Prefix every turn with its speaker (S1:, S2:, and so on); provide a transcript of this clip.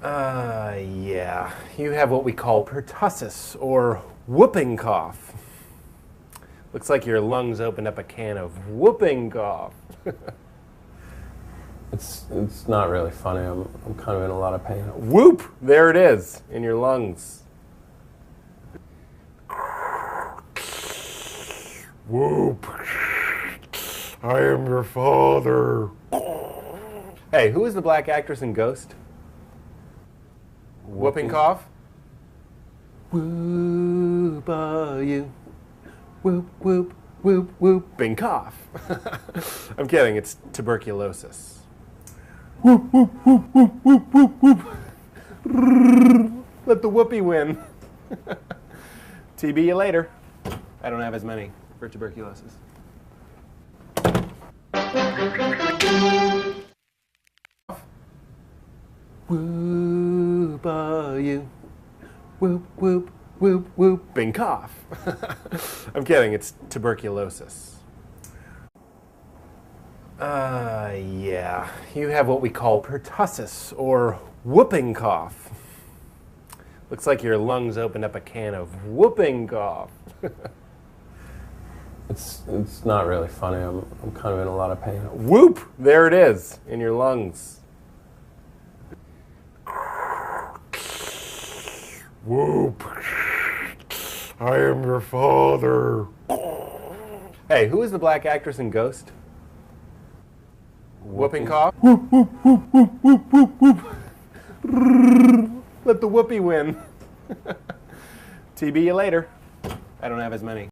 S1: Yeah. You have what we call pertussis, or whooping cough. Looks like your lungs opened up a can of whooping cough.
S2: It's not really funny. I'm kind of in a lot of pain.
S1: Whoop! There it is, in your lungs. Whoop! I am your father. Hey, who is the black actress in Ghost? Whooping cough? Whoop are you? Whoop, whoop, whoop, whooping cough. I'm kidding, it's tuberculosis. Whoop, whoop, whoop, whoop, whoop, whoop, whoop. Let the whoopee win. TB you later. I don't have as many for tuberculosis. Whoop are you? Whoop, whoop, whoop, whooping cough. I'm kidding, it's tuberculosis. Yeah. You have what we call pertussis, or whooping cough. Looks like your lungs opened up a can of whooping cough.
S2: It's not really funny. I'm kind of in a lot of pain.
S1: Whoop! There it is, in your lungs. Whoop! I am your father. Hey, who is the black actress in Ghost? Whooping cough? Whoop, whoop, whoop, whoop, whoop, whoop, whoop. Let the whoopee win. TB you later. I don't have as many.